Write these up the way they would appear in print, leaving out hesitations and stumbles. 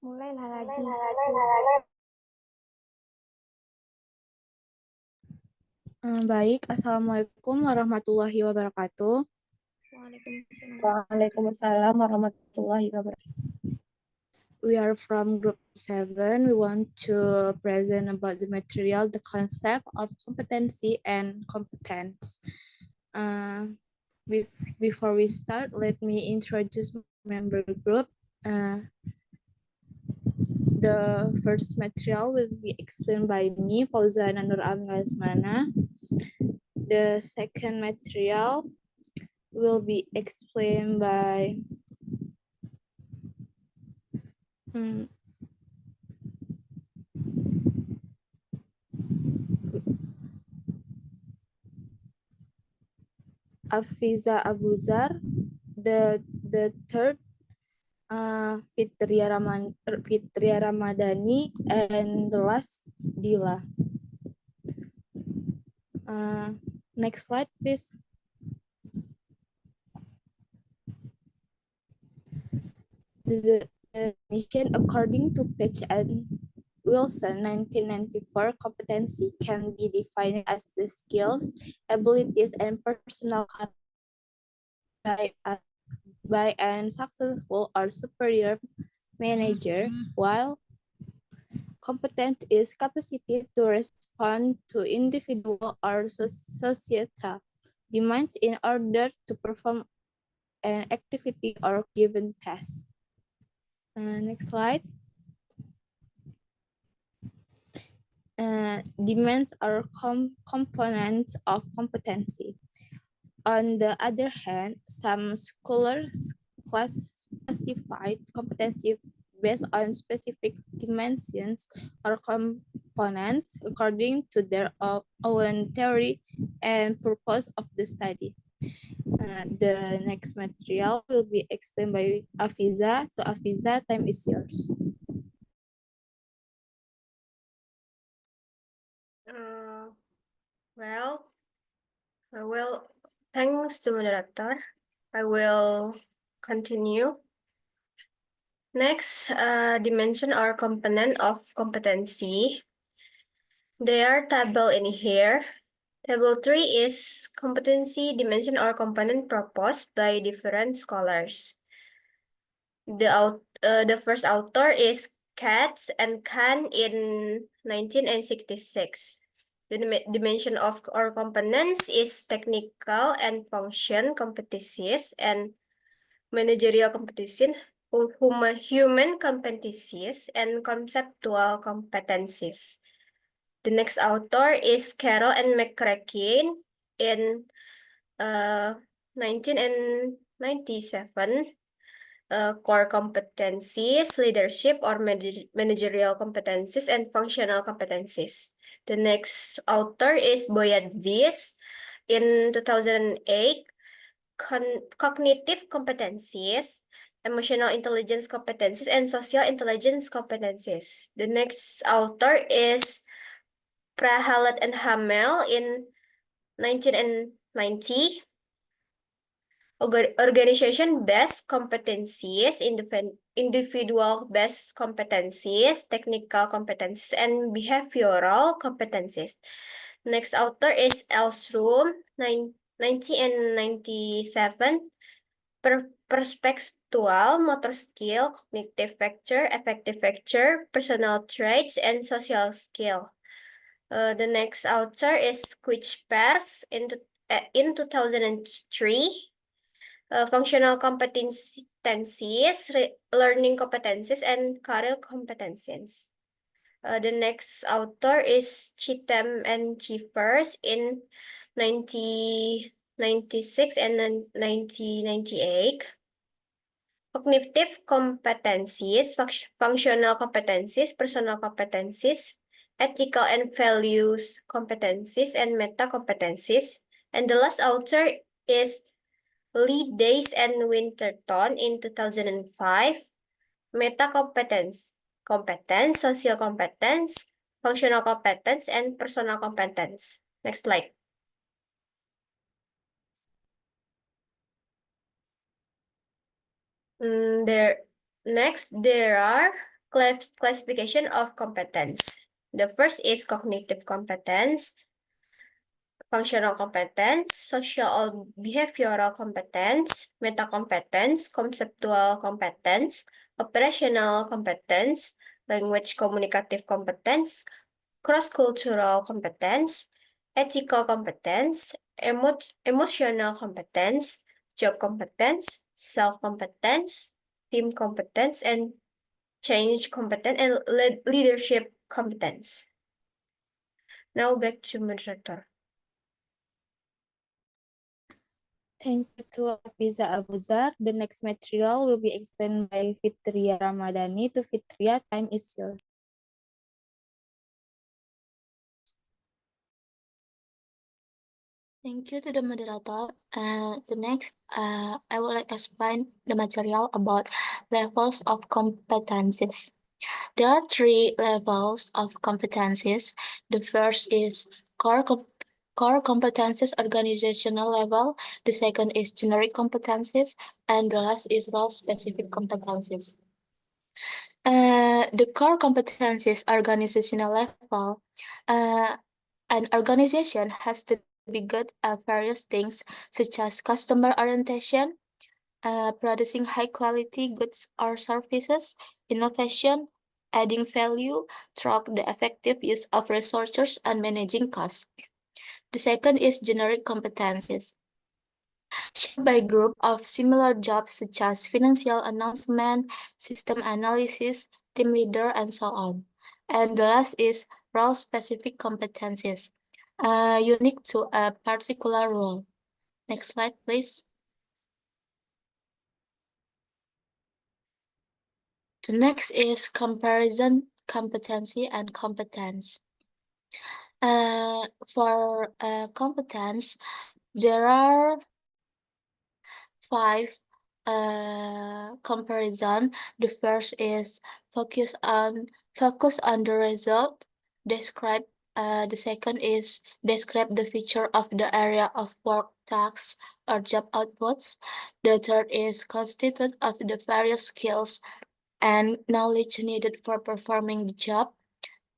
Mulailah lagi. Baik, Assalamualaikum warahmatullahi wabarakatuh. Waalaikumsalam warahmatullahi wabarakatuh. We are from Group 7. We want to present about the material, the concept of competency and competence. Before we start, let me introduce member group. The first material will be explained by me, Fauzana Nur Lesmana. The second material will be explained by Afiza Abuzar. The third, Fitria Ramadhani, and the last, Dila. Next slide, please. The definition according to Page and Wilson, 1994, competency can be defined as the skills, abilities, and personal character by an successful or superior manager, while competent is capacity to respond to individual or societal demands in order to perform an activity or given task. Next slide. Demands are components of competency. On the other hand, some scholars classified competency based on specific dimensions or components according to their own theory and purpose of the study. The next material will be explained by Afiza. To Afiza, time is yours. Thanks to moderator. I will continue. Next, dimension or component of competency. There are table in here. Table 3 is competency dimension or component proposed by different scholars. The first author is Katz and Kahn in 1966. The dimension of our components is technical and function competencies and managerial competencies, human competencies, and conceptual competencies. The next author is Carroll and McCracken in 1997. Core competencies, leadership or managerial competencies, and functional competencies. The next author is Boyadzis in 2008. Cognitive competencies, emotional intelligence competencies, and social intelligence competencies. The next author is Prahalat and Hamel in 1990. Organization-based competencies, individual-based competencies, technical competencies, and behavioral competencies. Next author is Elstrom, 1997. Perspectual, motor skill, cognitive factor, affective factor, personal traits, and social skill. The next author is Quich-Pers in 2003. Functional competencies, learning competencies, and career competencies. The next author is Chitem and Chivers in 1996 and 1998. Cognitive competencies, functional competencies, personal competencies, ethical and values competencies, and meta competencies. And the last author is Lee Days and Winterton in 2005. Meta competence, social competence, functional competence, and personal competence. Next slide. There are classification of competence. The first is cognitive competence, functional competence, social or behavioral competence, meta competence, conceptual competence, operational competence, language communicative competence, cross-cultural competence, ethical competence, emotional competence, job competence, self-competence, team competence, and change competence, and leadership competence. Now back to moderator. Thank you to Afiza Abuzar. The next material will be explained by Fitria Ramadhani. To Fitria, time is yours. Thank you to the moderator. The next, I will explain the material about levels of competencies. There are 3 levels of competencies. The first is core competencies, organizational level. The second is generic competencies, and the last is role-specific competencies. The core competencies, organizational level. An organization has to be good at various things, such as customer orientation, producing high-quality goods or services, innovation, adding value, track the effective use of resources, and managing costs. The second is generic competencies, shared by group of similar jobs such as financial announcement, system analysis, team leader, and so on. And the last is role-specific competencies, unique to a particular role. Next slide, please. The next is comparison, competency, and competence. For competence, there are 5 comparison. The first is focus on the result. Describe. The second is describe the feature of the area of work, tasks, or job outputs. The third is constitute of the various skills and knowledge needed for performing the job.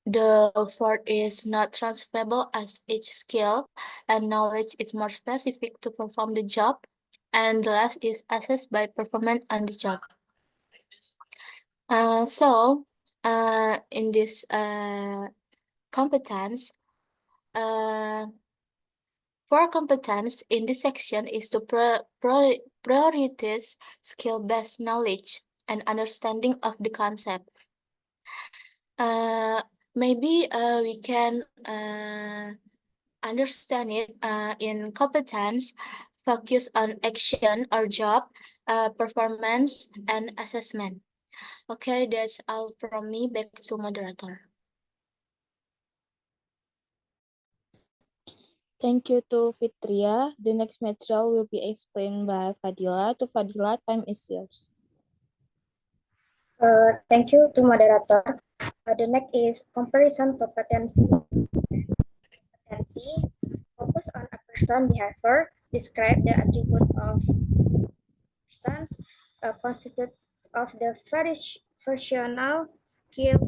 The fourth is not transferable, as each skill and knowledge is more specific to perform the job. And the last is assessed by performance on the job. In this competence, for competence in this section is to prioritize skill-based knowledge and understanding of the concept. Maybe we can understand it in competence, focus on action or job, performance, and assessment. Okay, that's all from me. Back to moderator. Thank you to Fitria. The next material will be explained by Fadila. To Fadila, time is yours. Thank you to moderator. The next is comparison competency. Focus on a person behavior. Describe the attribute of persons. Constitute of the professional skill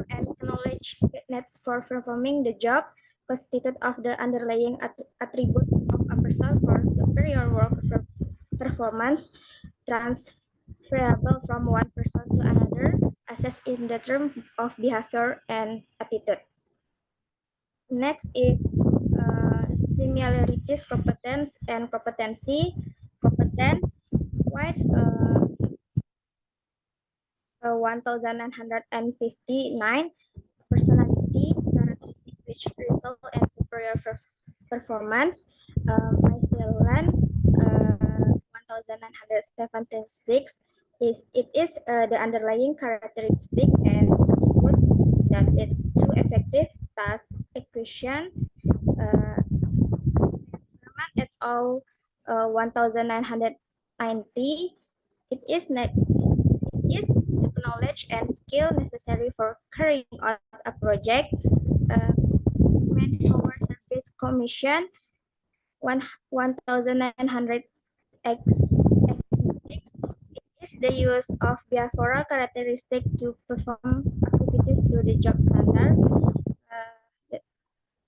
and knowledge needed for performing the job. Constitute of the underlying attributes of a person for superior work performance, transferable from one person to another, assessed in the term of behavior and attitude. Next is similarities, competence, and competency. Competence, quite 1,959. Personality, characteristic which result in superior performance. Mycelian, 1,976. It is the underlying characteristic and attributes that lead to effective task execution. At all 1,990. It is the knowledge and skill necessary for carrying out a project, man-hour service commission, 1986. It is the use of behavioral characteristic to perform activities to the job standard.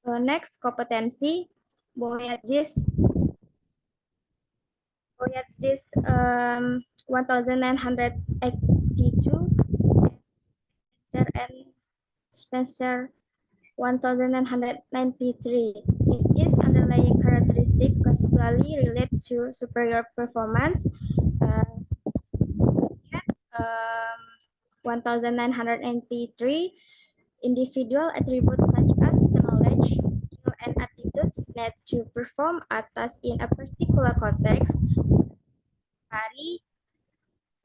Next, competency. Boyadzis 1982, and Spencer 1993. It is underlying characteristic causally related to superior performance. Um, 1993, individual attributes such as knowledge, skill, and attitudes need to perform a task in a particular context.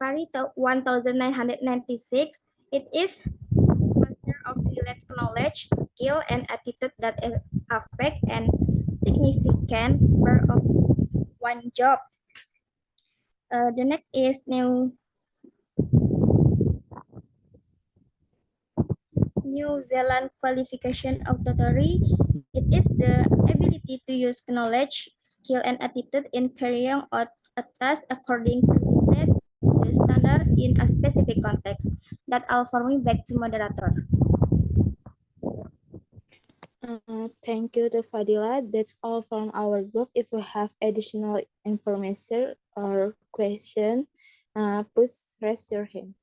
Pari 1996, it is cluster of related knowledge, skill, and attitude that affect and significant part of one job. The next is New Zealand Qualification Authority. It is the ability to use knowledge, skill, and attitude in carrying out a task according to the standard in a specific context. That all for me. Back to moderator. Thank you to Fadila. That's all from our group. If you have additional information or question, please raise your hand.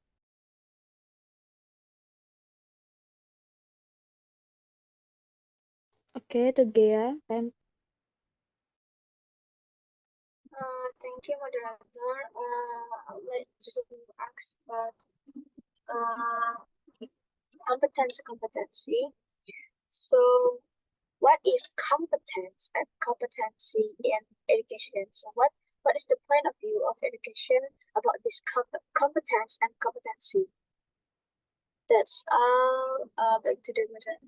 Okay, to Gea, time. Thank you, moderator. I'd like to ask about competency. So, what is competence and competency in education? So, what is the point of view of education about this competence and competency? That's all. Back to the moderator.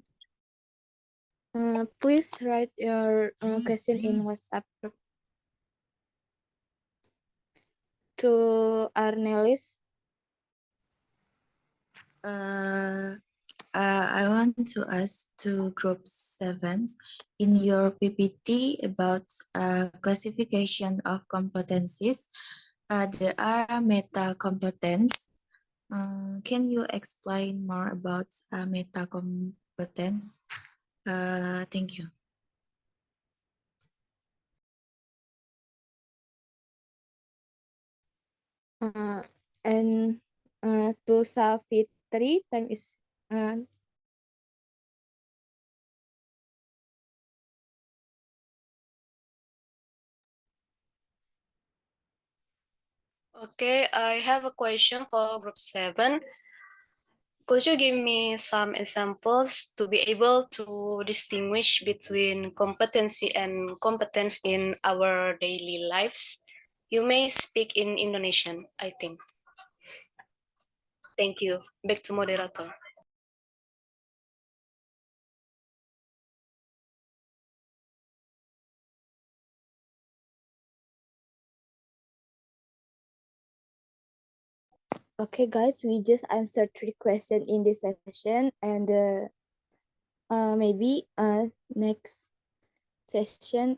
Please write your question in WhatsApp group. To Arnelis. I want to ask to group 7 in your PPT about classification of competencies. There are meta competence. Can you explain more about meta competence? Thank you. And to Savitri, time is Okay, I have a question for group 7. Could you give me some examples to be able to distinguish between competency and competence in our daily lives? You may speak in Indonesian, I think. Thank you. Back to moderator. okay, guys. We just answered 3 questions in this session, and maybe next session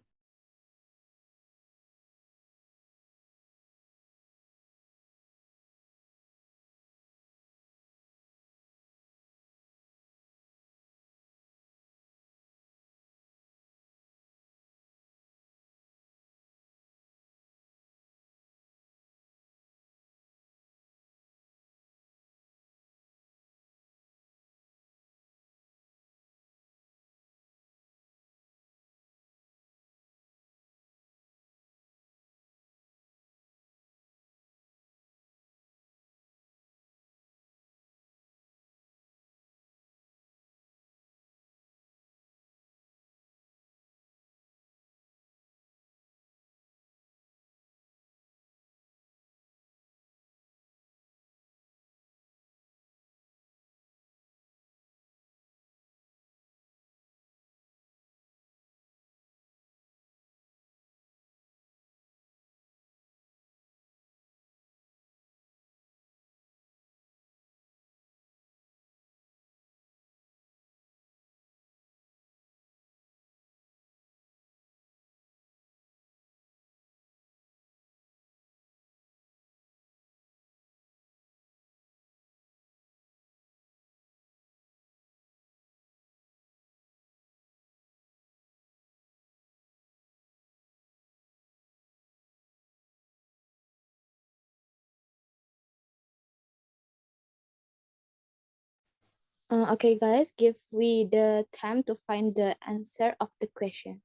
Okay, guys, give we the time to find the answer of the question.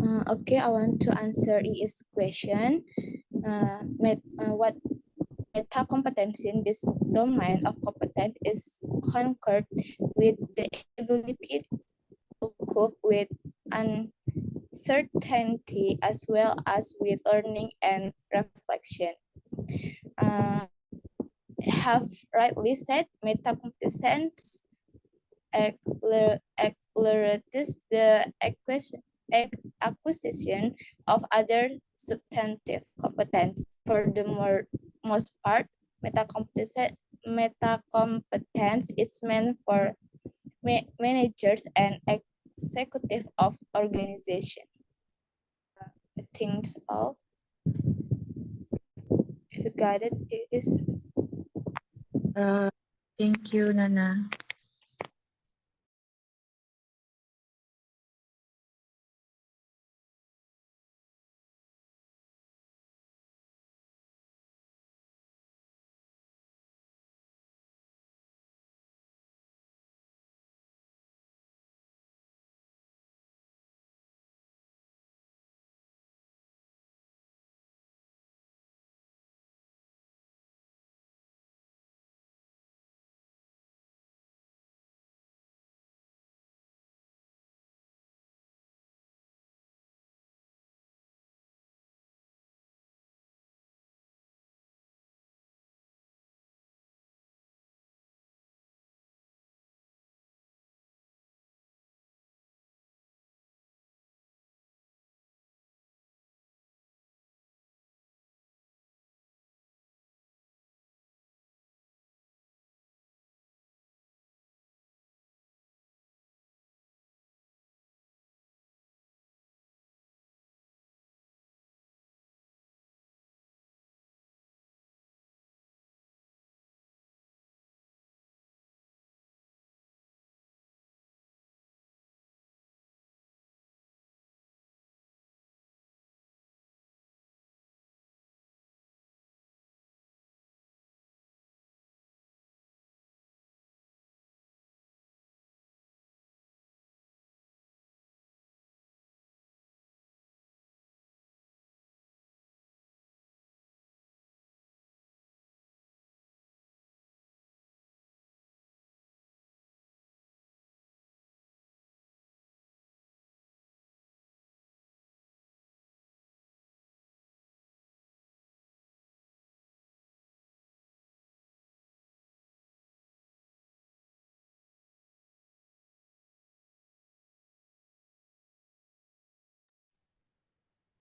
Okay, I want to answer ES question. What meta competency in this domain of competence is concurred with the ability to cope with uncertainty as well as with learning and reflection. Have rightly said, meta competence accelerates the acquisition of other substantive competence. For the most part, meta competence is meant for managers and executive of organization. I think all. If you got it, it is. Thank you, Nana.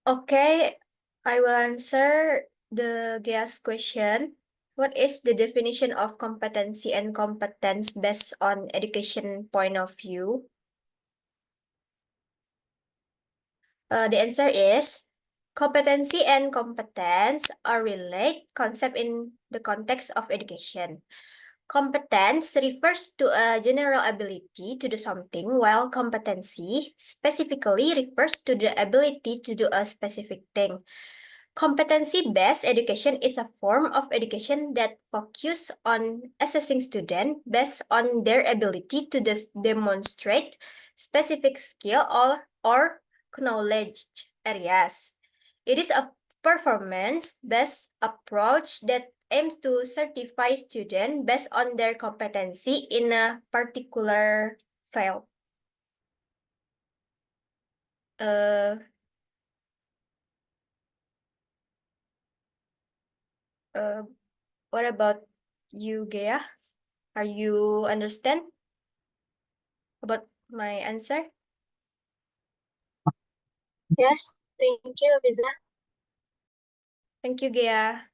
Okay, I will answer the GIAS question. What is the definition of competency and competence based on education point of view? The answer is competency and competence are related concept in the context of education. Competence refers to a general ability to do something, while competency specifically refers to the ability to do a specific thing. Competency-based education is a form of education that focuses on assessing students based on their ability to demonstrate specific skill or knowledge areas. It is a performance-based approach that aims to certify students based on their competency in a particular field. Uh, uh, what about you, Gea? Are you understand about my answer? Yes, thank you, Abiza. Thank you, Gea.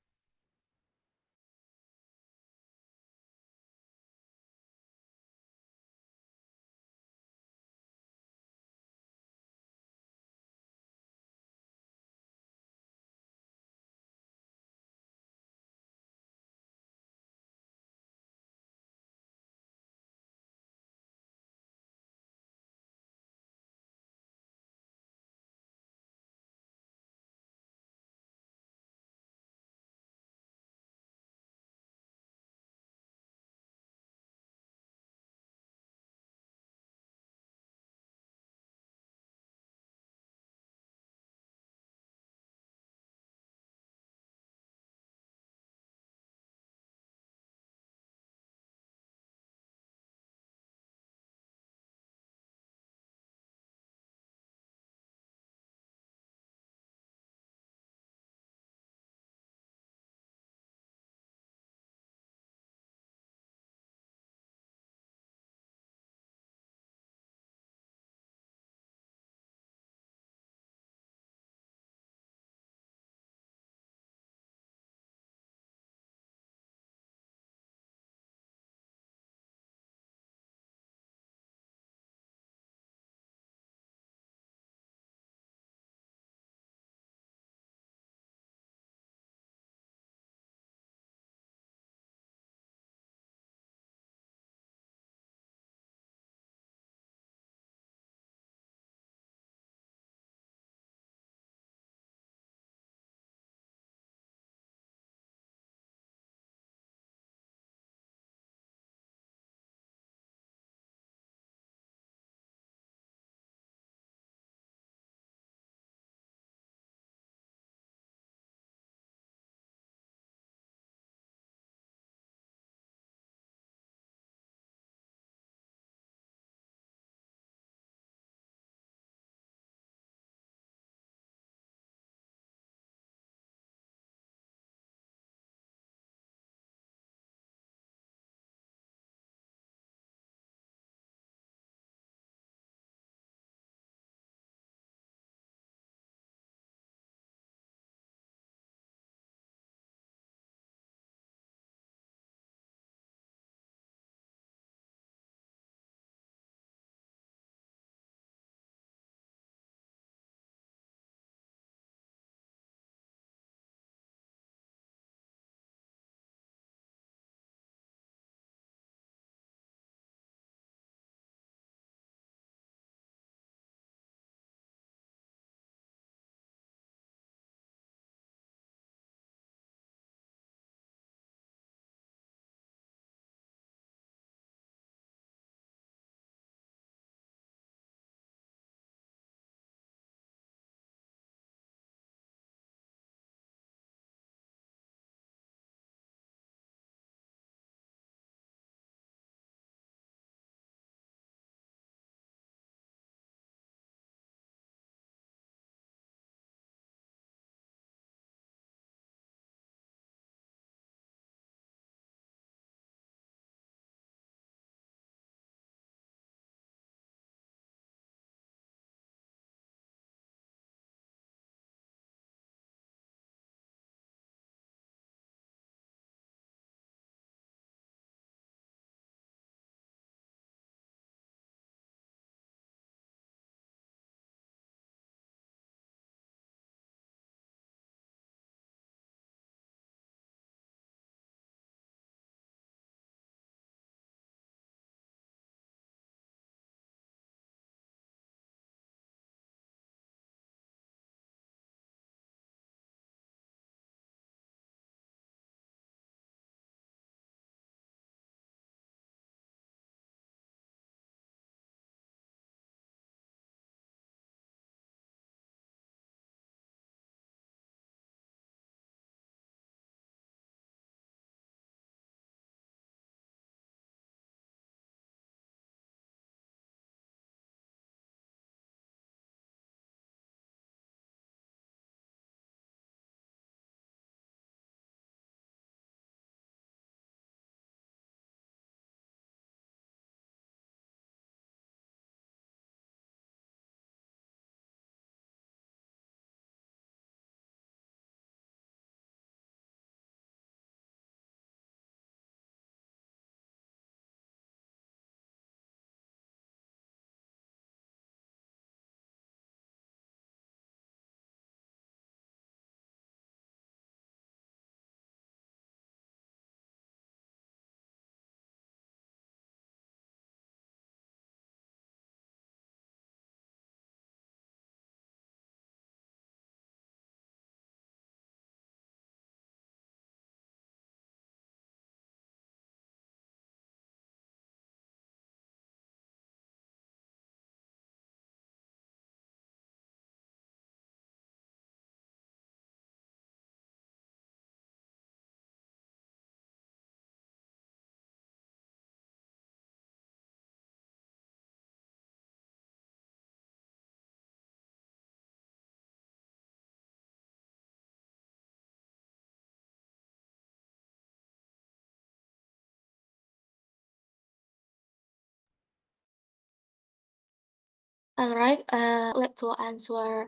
Alright, let's to answer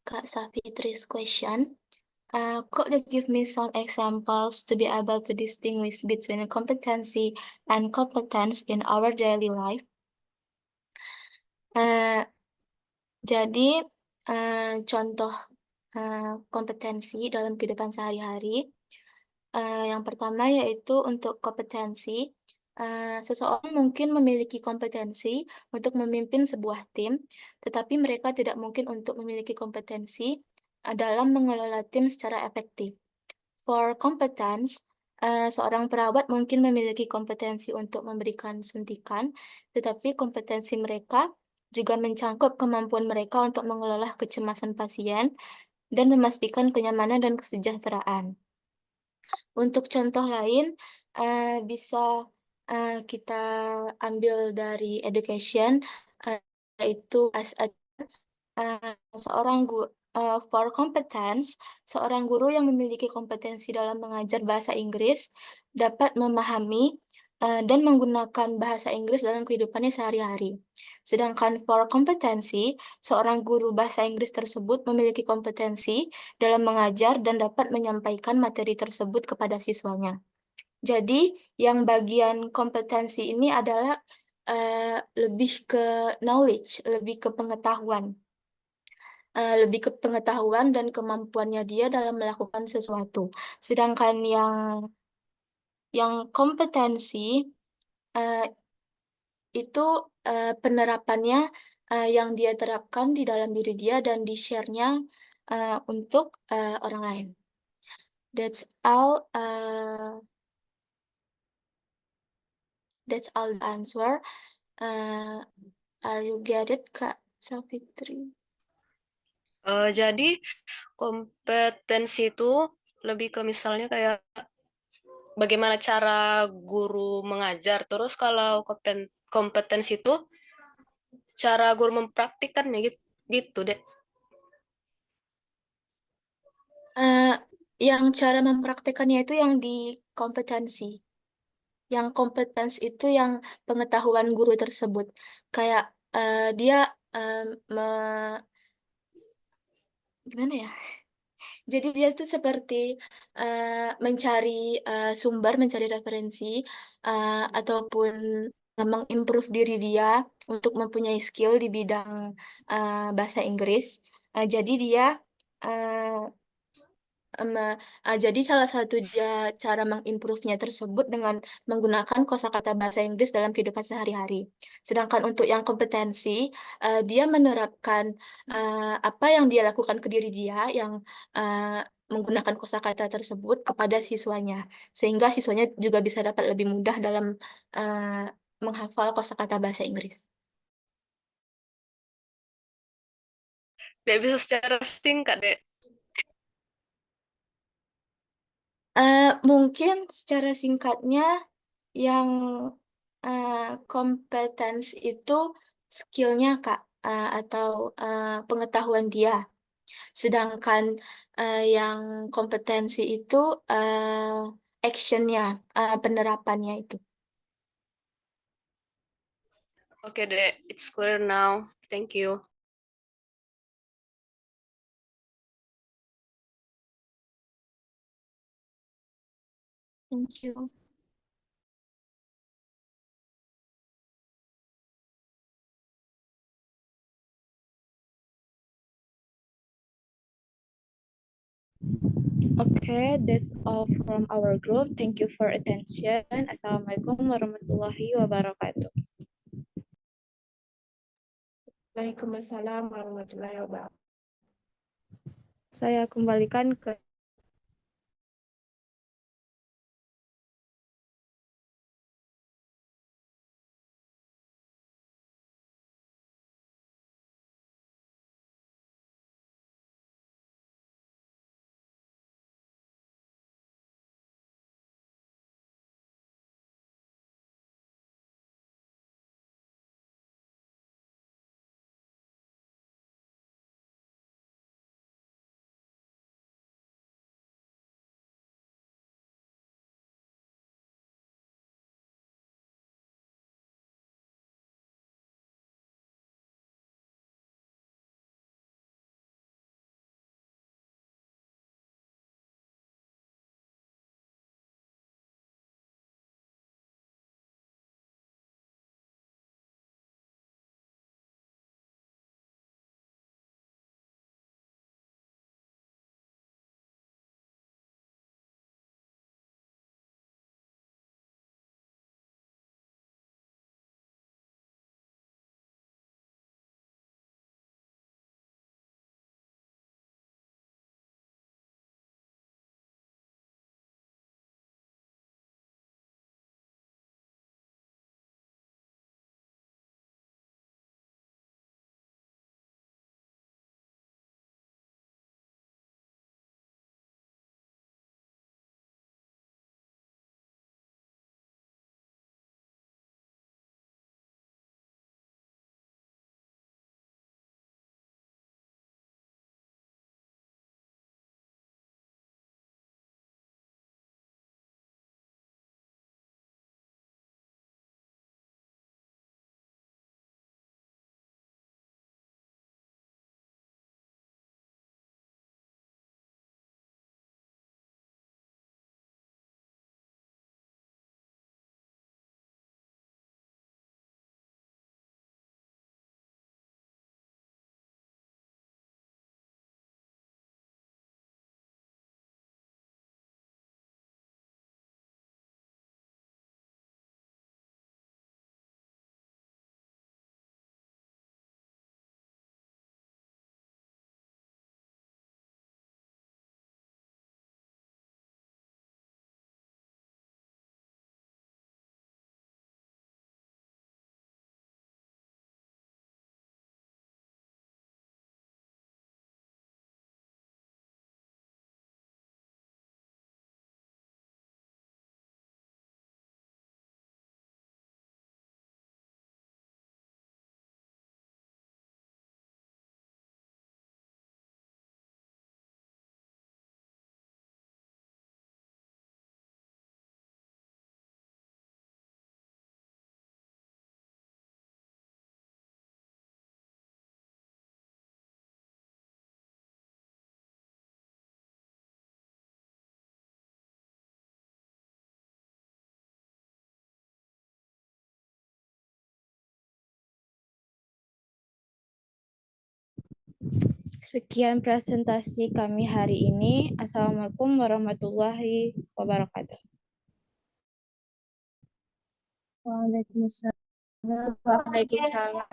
Kak Safitri's question. Could you give me some examples to be able to distinguish between competency and competence in our daily life? Jadi, contoh kompetensi dalam kehidupan sehari-hari. Yang pertama yaitu untuk kompetensi. Seseorang mungkin memiliki kompetensi untuk memimpin sebuah tim, tetapi mereka tidak mungkin untuk memiliki kompetensi dalam mengelola tim secara efektif. For competence, seorang perawat mungkin memiliki kompetensi untuk memberikan suntikan, tetapi kompetensi mereka juga mencangkup kemampuan mereka untuk mengelola kecemasan pasien dan memastikan kenyamanan dan kesejahteraan. Untuk contoh lain, bisa kita ambil dari education, yaitu as a for competence, seorang guru yang memiliki kompetensi dalam mengajar bahasa Inggris dapat memahami dan menggunakan bahasa Inggris dalam kehidupannya sehari-hari. Sedangkan for kompetensi, seorang guru bahasa Inggris tersebut memiliki kompetensi dalam mengajar dan dapat menyampaikan materi tersebut kepada siswanya. Jadi, yang bagian kompetensi ini adalah lebih ke knowledge, lebih ke pengetahuan. Lebih ke pengetahuan dan kemampuannya dia dalam melakukan sesuatu. Sedangkan yang kompetensi itu penerapannya yang dia terapkan di dalam diri dia dan di-share-nya untuk orang lain. That's all. That's all the answer. Are you get it, Kak Safitri? Jadi kompetensi itu lebih ke misalnya kayak bagaimana cara guru mengajar. Terus kalau kompetensi itu cara guru mempraktikkannya gitu deh. Yang cara mempraktekannya itu yang di kompetensi. Yang kompetens itu yang pengetahuan guru tersebut. Kayak dia gimana ya? Jadi dia tuh seperti mencari sumber, mencari referensi, ataupun mengimprove diri dia untuk mempunyai skill di bidang bahasa Inggris. Jadi dia jadi salah satu cara mengimprove-nya tersebut dengan menggunakan kosakata bahasa Inggris dalam kehidupan sehari-hari. Sedangkan untuk yang kompetensi, dia menerapkan apa yang dia lakukan ke diri dia yang menggunakan kosakata tersebut kepada siswanya, sehingga siswanya juga bisa dapat lebih mudah dalam menghafal kosakata bahasa Inggris. Dia bisa secara singkat deh. Mungkin secara singkatnya yang kompetens itu skill-nya Kak, atau pengetahuan dia. Sedangkan yang kompetensi itu action-nya, penerapannya itu. Oke deh, it's clear now. Thank you. Thank you. Okay, that's all from our group. Thank you for attention. Assalamualaikum warahmatullahi wabarakatuh. Waalaikumsalam warahmatullahi wabarakatuh. Saya kembalikan ke Sekian presentasi kami hari ini. Assalamualaikum warahmatullahi wabarakatuh. Waalaikumsalam. Waalaikumsalam.